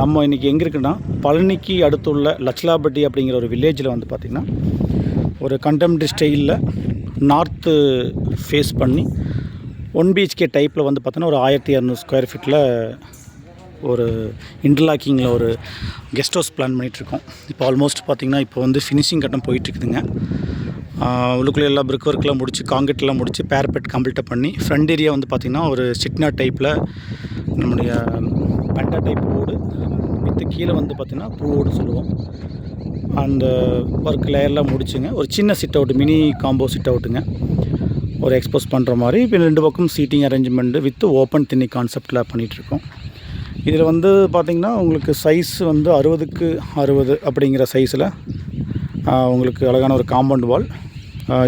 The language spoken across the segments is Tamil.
நம்ம இன்றைக்கி எங்கே இருக்குன்னா, பழனிக்கு அடுத்துள்ள லட்சலாபட்டி அப்படிங்கிற ஒரு வில்லேஜில் வந்து பார்த்திங்கன்னா, ஒரு கண்டெம்ப்ரரி ஸ்டைலில் நார்த்து ஃபேஸ் பண்ணி 1 BHK டைப்பில் வந்து பார்த்தோன்னா ஒரு 1200 ஸ்கொயர் ஃபீட்டில் ஒரு இன்டர்லாக்கிங்கில் ஒரு கெஸ்ட் ஹவுஸ் பிளான் பண்ணிகிட்ருக்கோம். இப்போ ஆல்மோஸ்ட் பார்த்திங்கன்னா இப்போ வந்து ஃபினிஷிங் கட்டம் போயிட்டுருக்குதுங்க. உள்ளுக்குள்ளே எல்லா பிரிக் ஒர்க்லாம் முடிச்சு, காங்கிரீட்லாம் முடிச்சு, பேரப்பெட் கம்ப்ளீட்டாக பண்ணி, ஃப்ரண்ட் ஏரியா வந்து பார்த்திங்கன்னா ஒரு சிட்னா டைப்பில் நம்முடைய பெண்டா டைப் ஓடு வித்து கீழே வந்து பார்த்திங்கன்னா பூவோடு சொல்லுவோம். அந்த ஒர்க் லேயர்லாம் முடிச்சுங்க. ஒரு சின்ன sit out, mini combo sit அவுட்டுங்க, ஒரு எக்ஸ்போஸ் பண்ணுற மாதிரி. இப்போ 2 பக்கம் சீட்டிங் அரேஞ்ச்மெண்ட்டு வித் ஓப்பன் திண்ணி கான்செப்டில் பண்ணிகிட்ருக்கோம். இதில் வந்து பார்த்திங்கன்னா உங்களுக்கு சைஸ் வந்து 60க்கு 60 அப்படிங்கிற சைஸில் உங்களுக்கு அழகான ஒரு காம்பவுண்ட் வால்.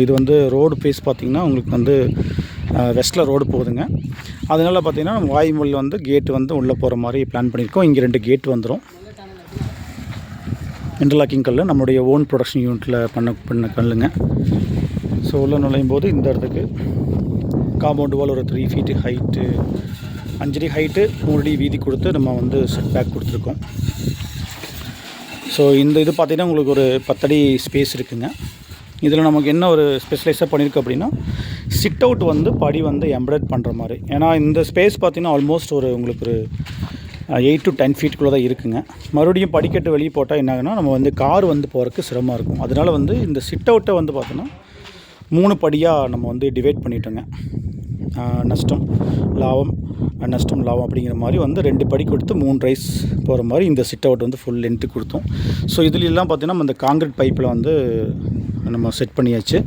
இது வந்து ரோடு ஃபேஸ் பார்த்திங்கன்னா உங்களுக்கு வந்து வெஸ்ட்டில் ரோடு போகுதுங்க. அதனால் பார்த்திங்கன்னா வாய்மொழியில் வந்து கேட்டு வந்து உள்ளே போகிற மாதிரி பிளான் பண்ணியிருக்கோம். இங்கே 2 கேட் வந்துடும். இன்டர்லாக்கிங் கல் நம்மளுடைய ஓன் ப்ரொடக்ஷன் யூனிட்டில் பண்ண கல்லுங்க. ஸோ உள்ளே நுழையும் போது இந்த இடத்துக்கு காம்பவுண்ட் வால் ஒரு 3 ஃபீட்டு ஹைட்டு, 5 அடி ஹைட்டு, 3 அடி வீதி கொடுத்து நம்ம வந்து செட் பேக் கொடுத்துருக்கோம். ஸோ இந்த இது பார்த்திங்கன்னா உங்களுக்கு ஒரு 10 அடி ஸ்பேஸ் இருக்குதுங்க. இதில் நமக்கு என்ன ஒரு ஸ்பெஷலைஸாக பண்ணியிருக்கு அப்படின்னா, சிட் அவுட் வந்து படி வந்து எம்ப்ராய்ட் பண்ணுற மாதிரி. ஏன்னா இந்த ஸ்பேஸ் பார்த்திங்கன்னா ஆல்மோஸ்ட் ஒரு உங்களுக்கு ஒரு 8 to 10 ஃபீட்டுக்குள்ளே தான் இருக்குங்க. மறுபடியும் படிக்கட்டு வெளியே போட்டால் என்ன ஆகுனா, நம்ம வந்து கார் வந்து போகிறதுக்கு சிரமமாக இருக்கும். அதனால் வந்து இந்த சிட் அவுட்டை வந்து பார்த்தோன்னா 3 படியாக நம்ம வந்து டிவைட் பண்ணிட்டோங்க. நஷ்டம் லாபம், நஷ்டம் லாபம் அப்படிங்கிற மாதிரி வந்து 2 படி கொடுத்து 3 ரைஸ் போகிற மாதிரி இந்த சிட் அவுட் வந்து ஃபுல் லென்த்து கொடுத்தோம். ஸோ இதுலெல்லாம் பார்த்திங்கன்னா நம்ம இந்த காங்கிரீட் பைப்பில் வந்து நம்ம செட் பண்ணியாச்சு.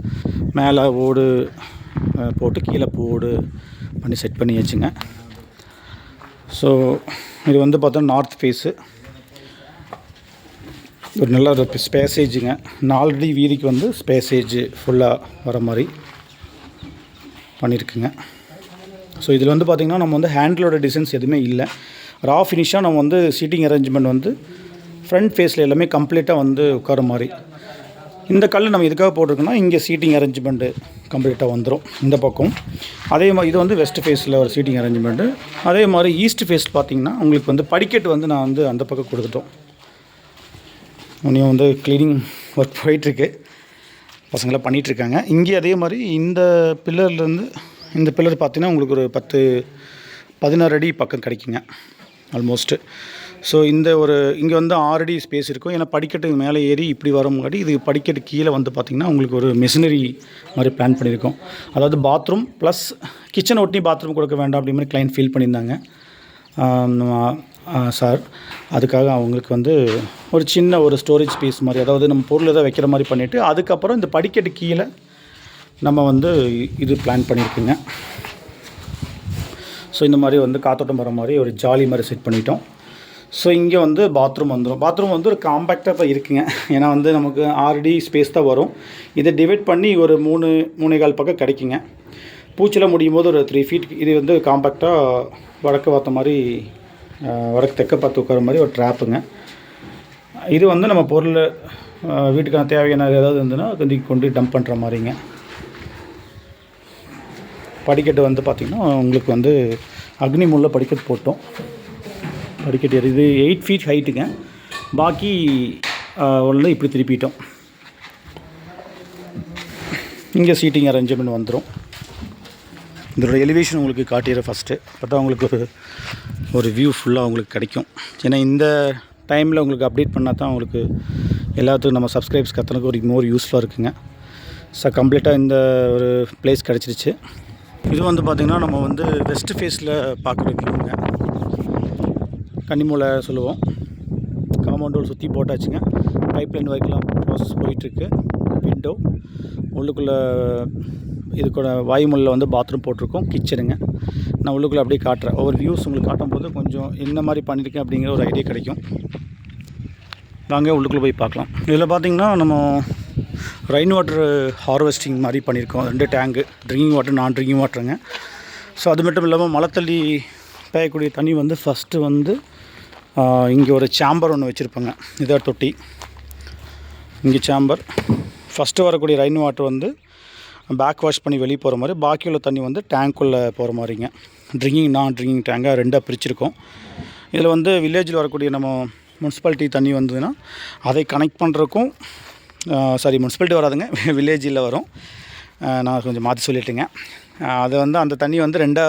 மேலே ஓடு போட்டு கீழே ஓடு பண்ணி செட் பண்ணியாச்சுங்க. ஸோ இது வந்து பார்த்தா நார்த் ஃபேஸு ஒரு நல்ல ஒரு ஸ்பேசேஜுங்க. 4 அடி வீதிக்கு வந்து ஸ்பேசேஜ் ஃபுல்லாக வர மாதிரி பண்ணியிருக்குங்க. ஸோ இதில் வந்து பார்த்திங்கன்னா நம்ம வந்து ஹேண்டிலோட டிசைன்ஸ் எதுவுமே இல்லை. ரா ஃபினிஷாக நம்ம வந்து சீட்டிங் அரேஞ்ச்மெண்ட் வந்து ஃப்ரண்ட் ஃபேஸில் எல்லாமே கம்ப்ளீட்டாக வந்து உட்கார மாதிரி. இந்த கல் நம்ம எதுக்காக போட்டிருக்கோன்னா, இங்கே சீட்டிங் அரேஞ்ச்மெண்ட்டு கம்ப்ளீட்டாக வந்துடும் இந்த பக்கம். அதே மாதிரி இது வந்து வெஸ்ட் ஃபேஸில் ஒரு சீட்டிங் அரேஞ்ச்மெண்ட்டு. அதே மாதிரி ஈஸ்ட் ஃபேஸ் பார்த்திங்கன்னா உங்களுக்கு வந்து படிக்கட்டு வந்து நான் வந்து அந்த பக்கம் கொடுத்துட்டோம். இன்னும் வந்து க்ளீனிங் ஒர்க் போயிட்டுருக்கு, பசங்களாம் பண்ணிகிட்ருக்காங்க. இங்கே அதே மாதிரி இந்த பில்லர்லேருந்து இந்த பில்லர் பார்த்திங்கன்னா உங்களுக்கு ஒரு 16 அடி பக்கம் கிடைக்குங்க ஆல்மோஸ்ட்டு. ஸோ இந்த ஒரு இங்கே வந்து 6 அடி ஸ்பேஸ் இருக்கும். ஏன்னா படிக்கட்டு மேலே ஏறி இப்படி வர முன்னாடி இது படிக்கட்டு கீழே வந்து பார்த்திங்கன்னா உங்களுக்கு ஒரு மெஷினரி மாதிரி பிளான் பண்ணியிருக்கோம். அதாவது பாத்ரூம் ப்ளஸ் கிச்சன் ஒட்டி பாத்ரூம் கொடுக்க வேண்டாம் அப்படி மாதிரி கிளைண்ட் ஃபீல் பண்ணியிருந்தாங்க சார். அதுக்காக அவங்களுக்கு வந்து ஒரு சின்ன ஒரு ஸ்டோரேஜ் ஸ்பேஸ் மாதிரி, அதாவது நம்ம பொருள் எதாவது வைக்கிற மாதிரி பண்ணிவிட்டு அதுக்கப்புறம் இந்த படிக்கட்டு கீழே நம்ம வந்து இது பிளான் பண்ணியிருக்குங்க. ஸோ இந்த மாதிரி வந்து காத்தோட்டம் வர மாதிரி ஒரு ஜாலி மாதிரி செட் பண்ணிட்டோம். ஸோ இங்கே வந்து பாத்ரூம் வந்துடும். பாத்ரூம் வந்து ஒரு காம்பேக்டாக தான் இருக்குங்க. ஏன்னா வந்து நமக்கு 6 அடி ஸ்பேஸ் தான் வரும். இதை டிவைட் பண்ணி ஒரு 3.25 பக்கம் கிடைக்குங்க. பூச்சில் முடியும் போது ஒரு 3 ஃபீட். இது வந்து காம்பேக்டாக வடக்கு பார்த்த மாதிரி, வடக்கு தெற்க பார்த்து உட்கார மாதிரி ஒரு ட்ராப்புங்க. இது வந்து நம்ம பொருள் வீட்டுக்கான தேவையான ஏதாவது இருந்ததுன்னா வந்து கொண்டு டம்ப் பண்ணுற மாதிரிங்க. படிக்கட்டு வந்து பார்த்திங்கன்னா உங்களுக்கு வந்து அக்னி முள்ள படிக்கட்டு போட்டோம். படிக்கட்டு இது 8 ஃபீட் ஹைட்டுங்க. பாக்கி ஒன்று இப்படி திருப்பிட்டோம். இங்கே சீட்டிங் அரேஞ்ச்மெண்ட் வந்துடும். இதோட எலிவேஷன் உங்களுக்கு காட்டிடுற ஃபஸ்ட்டு. அப்போ தான் உங்களுக்கு ஒரு வியூ ஃபுல்லாக உங்களுக்கு கிடைக்கும். ஏன்னா இந்த டைமில் உங்களுக்கு அப்டேட் பண்ணால் தான் உங்களுக்கு எல்லாத்துக்கும் நம்ம சப்ஸ்கிரைப்ஸ் கத்தனுக்கு ஒரு மோர் யூஸ்ஃபுல்லாக இருக்குங்க. ஸோ கம்ப்ளீட்டாக இந்த ஒரு பிளேஸ் கிடச்சிருச்சு. இது வந்து பார்த்திங்கன்னா நம்ம வந்து வெஸ்ட் ஃபேஸில் பார்க்குற வியூங்க. கன்னிமூலை சொல்லுவோம். காம்பவுண்டோல் சுற்றி போட்டாச்சுங்க. பைப்லைன் ஒர்க்லாம் ப்ராசஸ் போயிட்டுருக்கு. விண்டோ உள்ளுக்குள்ளே இது கூட வாயுமொழியில் வந்து பாத்ரூம் போட்டிருக்கோம். கிச்சனுங்க. நான் உள்ளுக்குள்ளே அப்படியே காட்டுறேன். ஒவ்வொரு வியூஸ் உங்களுக்கு காட்டும்போது கொஞ்சம் என்ன மாதிரி பண்ணியிருக்கேன் அப்படிங்கிற ஒரு ஐடியா கிடைக்கும். வாங்க உள்ளுக்குள்ளே போய் பார்க்கலாம். இதில் பார்த்திங்கன்னா நம்ம ரெயின் வாட்டர் ஹார்வெஸ்டிங் மாதிரி பண்ணியிருக்கோம். 2 டேங்கு, ட்ரிங்கிங் வாட்டர், நான் ட்ரிங்கிங் வாட்டருங்க. ஸோ அது மட்டும் இல்லாமல் மழை தள்ளி பேயக்கூடிய தண்ணி வந்து ஃபஸ்ட்டு வந்து இங்கே ஒரு சேம்பர் ஒன்று வச்சுருப்பாங்க. இதான் தொட்டி. இங்கே சேம்பர். ஃபஸ்ட்டு வரக்கூடிய ரெயின் வாட்டர் வந்து பேக் வாஷ் பண்ணி வெளியே போகிற மாதிரி, பாக்கி உள்ள தண்ணி வந்து டேங்க்குள்ளே போகிற மாதிரிங்க. ட்ரிங்கிங் நான் ட்ரிங்கிங் டேங்காக 2ஆக பிரிச்சுருக்கோம். இதில் வந்து வில்லேஜில் வரக்கூடிய நம்ம முனிசிபாலிட்டி தண்ணி வந்ததுன்னா அதை கனெக்ட் பண்ணுறக்கும் முனிசிபாலிட்டி வராதுங்க, வில்லேஜில் வரும். நான் கொஞ்சம் மாற்றி சொல்லிட்டேங்க. அதை வந்து அந்த தண்ணி வந்து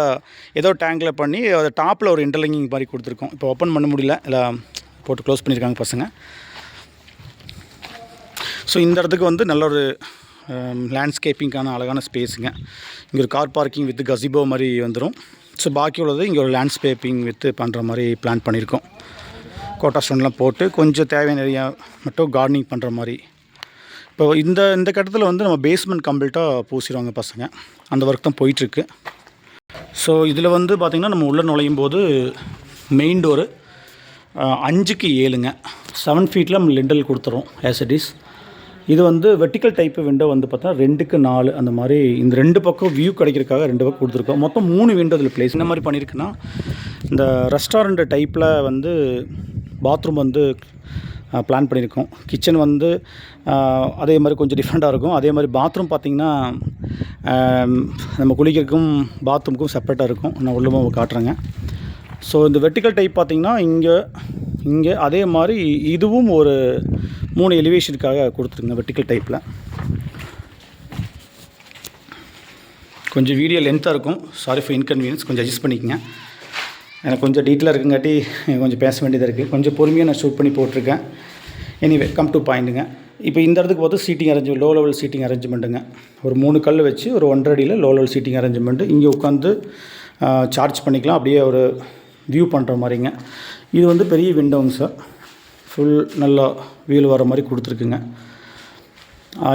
ஏதோ டேங்கில் பண்ணி அதை டாப்பில் ஒரு இன்டர்லிங்கிங் மாதிரி கொடுத்துருக்கோம். இப்போ ஓப்பன் பண்ண முடியல, இல்லை போட்டு க்ளோஸ் பண்ணியிருக்காங்க பசங்க. ஸோ இந்த இடத்துக்கு வந்து நல்ல ஒரு லேண்ட்ஸ்கேப்பிங்கான அழகான ஸ்பேஸுங்க. இங்கே ஒரு கார் பார்க்கிங் வித் கசிபோ மாதிரி வந்துடும். ஸோ பாக்கி உள்ளது இங்கே ஒரு லேண்ட்ஸ்கேப்பிங் வித்து பண்ணுற மாதிரி பிளான் பண்ணியிருக்கோம். கோட்டா ஸ்டோன்லாம் போட்டு கொஞ்சம் தேவையான ஏரியா மட்டும் கார்டனிங் பண்ணுற மாதிரி. இப்போ இந்த கட்டத்தில் வந்து நம்ம பேஸ்மெண்ட் கம்ப்ளீட்டாக பூசிடுவாங்க பசங்க. அந்த ஒர்க் தான் போயிட்டுருக்கு. ஸோ இதில் வந்து பார்த்திங்கன்னா நம்ம உள்ளே நுழையும் போது மெயின் டோரு 5க்கு 7ங்க, 7 ஃபீட்டில் நம்ம லிண்டல் கொடுத்துறோம் ஆஸ் இட் இஸ். இது வந்து வெர்டிக்கல் டைப்பு விண்டோ வந்து பார்த்தா 2க்கு 4 அந்த மாதிரி இந்த 2 பக்கம் வியூ கிடைக்கிறதுக்காக 2 பக்கம் கொடுத்துருக்கோம். மொத்தம் 3 விண்டோ இதில் பிளேஸ். இந்த மாதிரி பண்ணியிருக்குன்னா இந்த ரெஸ்டாரண்ட் டைப்பில் வந்து பாத்ரூம் வந்து பிளான் பண்ணியிருக்கோம். கிச்சன் வந்து அதே மாதிரி கொஞ்சம் டிஃப்ரெண்ட்டாக இருக்கும். அதே மாதிரி பாத்ரூம் பார்த்திங்கன்னா நம்ம குளிக்கிறதுக்கும் பாத்ரூமுக்கும் செப்பரேட்டாக இருக்கும். நான் உள்ளே காட்டுறேங்க. ஸோ இந்த வெர்டிக்கல் டைப் பார்த்திங்கன்னா இங்கே அதே மாதிரி இதுவும் ஒரு 3 எலிவேஷனுக்காக கொடுத்துருங்க வெர்டிக்கல் டைப்பில். கொஞ்சம் வீடியோ லென்த்தாக இருக்கும், சாரி ஃபார் இன்கன்வீனியன்ஸ், கொஞ்சம் அட்ஜஸ்ட் பண்ணிக்கங்க. எனக்கு கொஞ்சம் டீட்டெயிலாக இருக்குங்காட்டி கொஞ்சம் பேச வேண்டியதாக இருக்குது. கொஞ்சம் பொறுமையாக நான் ஷூட் பண்ணி போட்டிருக்கேன். எனிவே கம் டு பாயிண்ட்டுங்க. இப்போ இந்த இடத்துக்கு பார்த்து சீட்டிங் லோ லெவல் சீட்டிங் அரேஞ்ச்மெண்ட்டுங்க. ஒரு 3 கல் வச்சு ஒரு 1.5 அடியில் லோ லெவல் சீட்டிங் அரேஞ்ச்மெண்ட்டு. இங்கே உட்காந்து சார்ஜ் பண்ணிக்கலாம், அப்படியே ஒரு வியூ பண்ணுற மாதிரிங்க. இது வந்து பெரிய விண்டோங்க சார், ஃபுல் நல்லா வியூவில் வர மாதிரி கொடுத்துருக்குங்க.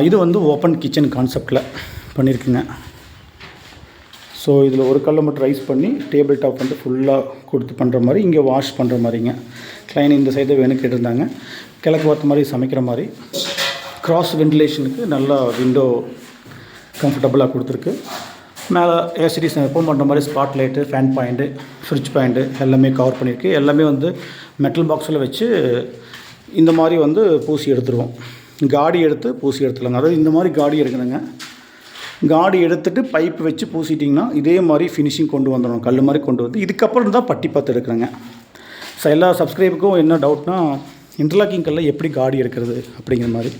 இது வந்து ஓப்பன் கிச்சன் கான்செப்டில் பண்ணியிருக்குங்க. ஸோ இதில் ஒரு கல்லை மட்டும் ரைஸ் பண்ணி டேபிள் டாப் வந்து ஃபுல்லாக கொடுத்து பண்ணுற மாதிரி, இங்கே வாஷ் பண்ணுற மாதிரிங்க. கிளைன் இந்த சைடு வேணும் கேட்டிருந்தாங்க, கிழக்கு பார்த்த மாதிரி சமைக்கிற மாதிரி. கிராஸ் வென்டிலேஷனுக்கு நல்லா விண்டோ கம்ஃபர்டபுளாக கொடுத்துருக்கு. மேலே ஏசிடிஸ் எப்போ பண்ணுற மாதிரி spot light, fan point, fridge point எல்லாமே கவர் பண்ணியிருக்கு. எல்லாமே வந்து மெட்டல் பாக்ஸில் வச்சு இந்த மாதிரி வந்து பூசி எடுத்துருவோம். காடி எடுத்து பூசி எடுத்துலாங்க. அதாவது இந்த மாதிரி காடி எடுக்கணுங்க. காடி எடுத்துகிட்டு பைப் வச்சு பூசிட்டிங்கன்னா இதே மாதிரி ஃபினிஷிங் கொண்டு வந்துடணும், கல் மாதிரி கொண்டு வந்து. இதுக்கப்புறம் தான் பட்டி பார்த்து எடுக்கிறேங்க. ஸோ எல்லா சப்ஸ்கிரைபுக்கும் என்ன டவுட்னா, இன்டர்லாக்கிங் கல்லில் எப்படி காடி எடுக்கிறது அப்படிங்கிற மாதிரி.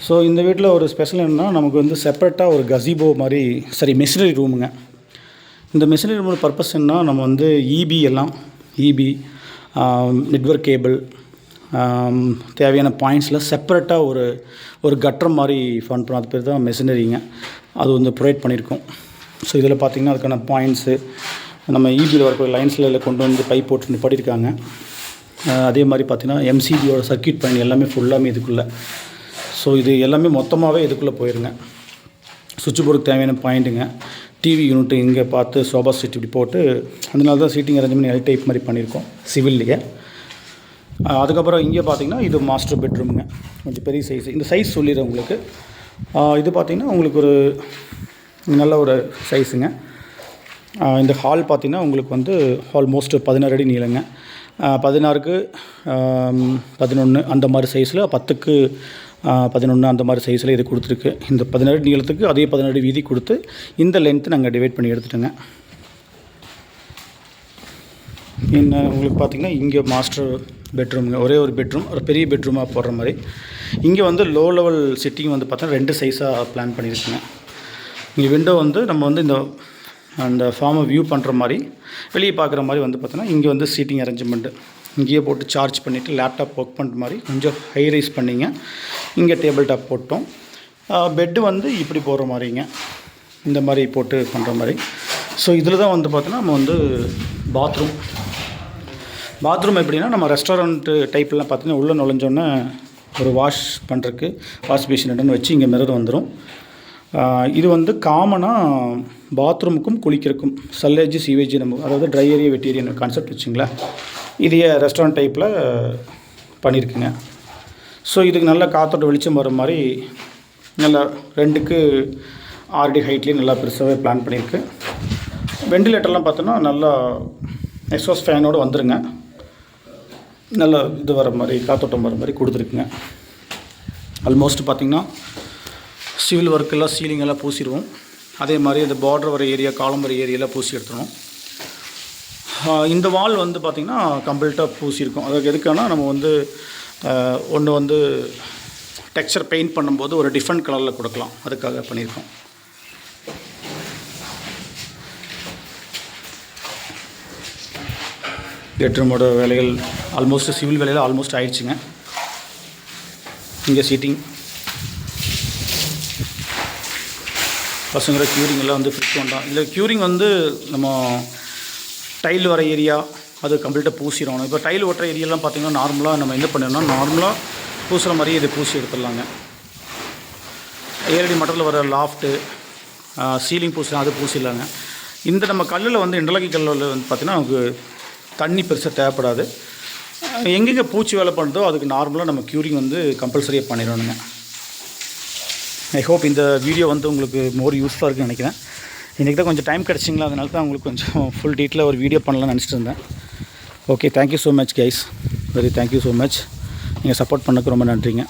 ஸோ இந்த வீட்டில் ஒரு ஸ்பெஷல் என்னென்னா, நமக்கு வந்து செப்பரேட்டாக ஒரு கசிபோ மாதிரி மெஷினரி ரூமுங்க. இந்த மெஷினரி ரூமோட பர்பஸ் என்ன, நம்ம வந்து இபி நெட்வொர்க் கேபிள் தேவையான பாயிண்ட்ஸில் செப்பரேட்டாக ஒரு கட்டர் மாதிரி ஃபன் பண்ணோம். அது பேர் தான் மெஷினரிங்க. அது வந்து ப்ரொவைட் பண்ணியிருக்கோம். ஸோ இதில் பார்த்திங்கன்னா அதுக்கான பாயிண்ட்ஸு நம்ம இபியில் வரக்கூடிய லைன்ஸில் கொண்டு வந்து பைப் போட்டு நிப்பாட்டியிருக்காங்க. அதே மாதிரி பார்த்திங்கன்னா எம்சிபியோட சர்க்யூட் பாயிண்ட் எல்லாமே ஃபுல்லாமே இதுக்குள்ளே. ஸோ இது எல்லாமே மொத்தமாகவே இதுக்குள்ளே போயிருங்க. சுவிட்ச் போர்டுக்கு தேவையான பாயிண்ட்டுங்க. டிவி யூனிட்டு இங்கே பார்த்து சோபா செட் இப்படி போட்டு, அதனால தான் சீட்டிங் அரேஞ்ச்மெண்ட் எல் டைப் மாதிரி பண்ணியிருக்கோம் சிவில்லையே. அதுக்கப்புறம் இங்கே பார்த்திங்கன்னா இது மாஸ்டர் பெட்ரூமுங்க, கொஞ்சம் பெரிய சைஸ். இந்த சைஸ் சொல்லிடுறேன் உங்களுக்கு. இது பார்த்திங்கன்னா உங்களுக்கு ஒரு நல்ல ஒரு சைஸுங்க. இந்த ஹால் பார்த்திங்கன்னா உங்களுக்கு வந்து ஆல்மோஸ்ட் 16 அடி நீளங்க. 16க்கு 11 அந்த மாதிரி சைஸில், 10க்கு 11 அந்த மாதிரி சைஸில் இது கொடுத்துருக்கு. இந்த 16 நீளத்துக்கு அதே 16 வீதி கொடுத்து இந்த லென்த்து நாங்கள் டிவைட் பண்ணி எடுத்துட்டோங்க. இன்னும் உங்களுக்கு பார்த்திங்கன்னா இங்கே மாஸ்டர் பெட்ரூமுங்க, ஒரே ஒரு பெட்ரூம், ஒரு பெரிய பெட்ரூமாக போடுற மாதிரி. இங்கே வந்து லோ லெவல் சிட்டிங் வந்து பார்த்தா 2 சைஸாக பிளான் பண்ணியிருக்குங்க. இங்கே விண்டோ வந்து நம்ம வந்து அந்த ஃபார்மை வியூ பண்ணுற மாதிரி, வெளியே பார்க்குற மாதிரி வந்து பார்த்தோன்னா இங்கே வந்து சீட்டிங் அரேஞ்ச்மெண்ட்டு இங்கேயே போட்டு சார்ஜ் பண்ணிவிட்டு லேப்டாப் ஒர்க் பண்ணுற மாதிரி கொஞ்சம் ஹை ரைஸ் பண்ணிங்க. இங்கே டேபிள் டாப் போட்டோம். பெட்டு வந்து இப்படி போடுற மாதிரிங்க, இந்த மாதிரி போட்டு பண்ணுற மாதிரி. ஸோ இதில் தான் வந்து பார்த்தோன்னா நம்ம வந்து பாத்ரூம் எப்படின்னா, நம்ம ரெஸ்டாரண்ட்டு டைப்லாம் பார்த்தீங்கன்னா உள்ளே நுழைஞ்சோன்னே ஒரு வாஷ் பண்ணுறதுக்கு வாஷ் பேஷன் வச்சு இங்கே மிரர் வந்துடும். இது வந்து காமனாக பாத்ரூமுக்கும் குளிக்கிறதுக்கும் சல்லேஜ் சீவேஜ் நம்ம, அதாவது ட்ரை ஏரியா வெட் ஏரியா கான்செப்ட் வச்சுங்களேன். இதையே ரெஸ்டாரண்ட் டைப்பில் பண்ணியிருக்குங்க. ஸோ இதுக்கு நல்லா காற்றோட வெளிச்சம் வர மாதிரி நல்லா 2க்கு 6 அடி ஹைட்லேயே நல்லா பெருசாகவே பிளான் பண்ணியிருக்கு. வெண்டிலேட்டர்லாம் பார்த்தோன்னா நல்லா எக்ஸாஸ்ட் ஃபேனோடு வந்துருங்க. நல்லா இது வர மாதிரி, காத்தோட்டம் வர மாதிரி கொடுத்துருக்குங்க. ஆல்மோஸ்ட் பார்த்திங்கன்னா சிவில் ஒர்க்கெல்லாம் சீலிங்கெல்லாம் பூசிடுவோம். அதே மாதிரி அந்த பார்டர் வர ஏரியா, காலம் வர ஏரியாலாம் பூசி எடுத்துடும். இந்த வால் வந்து பார்த்திங்கன்னா கம்ப்ளீட்டாக பூசியிருக்கும். அதுக்கு எதுக்கானா நம்ம வந்து ஒன்று வந்து டெக்ஸ்சர் பெயிண்ட் பண்ணும்போது ஒரு டிஃப்ரெண்ட் கலரில் கொடுக்கலாம், அதுக்காக பண்ணியிருக்கோம். பெட்ரூமோட வேலைகள் ஆல்மோஸ்ட் சிவில் வேலையில் ஆல்மோஸ்ட் ஆயிடுச்சுங்க. இங்கே சீட்டிங், பசங்களோட க்யூரிங் எல்லாம் வந்து ஃபிட் பண்ணலாம். இதில் க்யூரிங் வந்து நம்ம டைல் வர ஏரியா அது கம்ப்ளீட்டாக பூசிடணும். இப்போ டைல் ஒட்டுற ஏரியாலாம் பார்த்திங்கன்னா நார்மலாக நம்ம என்ன பண்ணிடணும், நார்மலாக பூசுகிற மாதிரி இதை பூசி எடுத்துடலாங்க. ஏரடி மட்டத்தில் வர லாஃப்ட்டு சீலிங் பூசினா அது பூசிடலாங்க. இந்த நம்ம கல்லில் வந்து இண்டலகி கல்லில் வந்து பார்த்திங்கன்னா நமக்கு தண்ணி பெருசாக தேவைப்படாது. எங்கெங்கே பூச்சி வேலை பண்ணுறதோ அதுக்கு நார்மலாக நம்ம க்யூரிங் வந்து கம்பல்சரியாக பண்ணிடணுங்க. ஐ ஹோப் இந்த வீடியோ வந்து உங்களுக்கு மோர் யூஸ்ஃபுல்லாக இருக்குன்னு நினைக்கிறேன். இன்றைக்கி தான் கொஞ்சம் டைம் கிடச்சிங்களா, அதனால தான் உங்களுக்கு கொஞ்சம் ஃபுல் டீட்டெயிலாக ஒரு வீடியோ பண்ணலாம்னு நினச்சிட்டு இருந்தேன். Okay, thank you so much guys, very thank you so much. நீங்கள் சப்போர்ட் பண்ணக்கு ரொம்ப நன்றிங்க.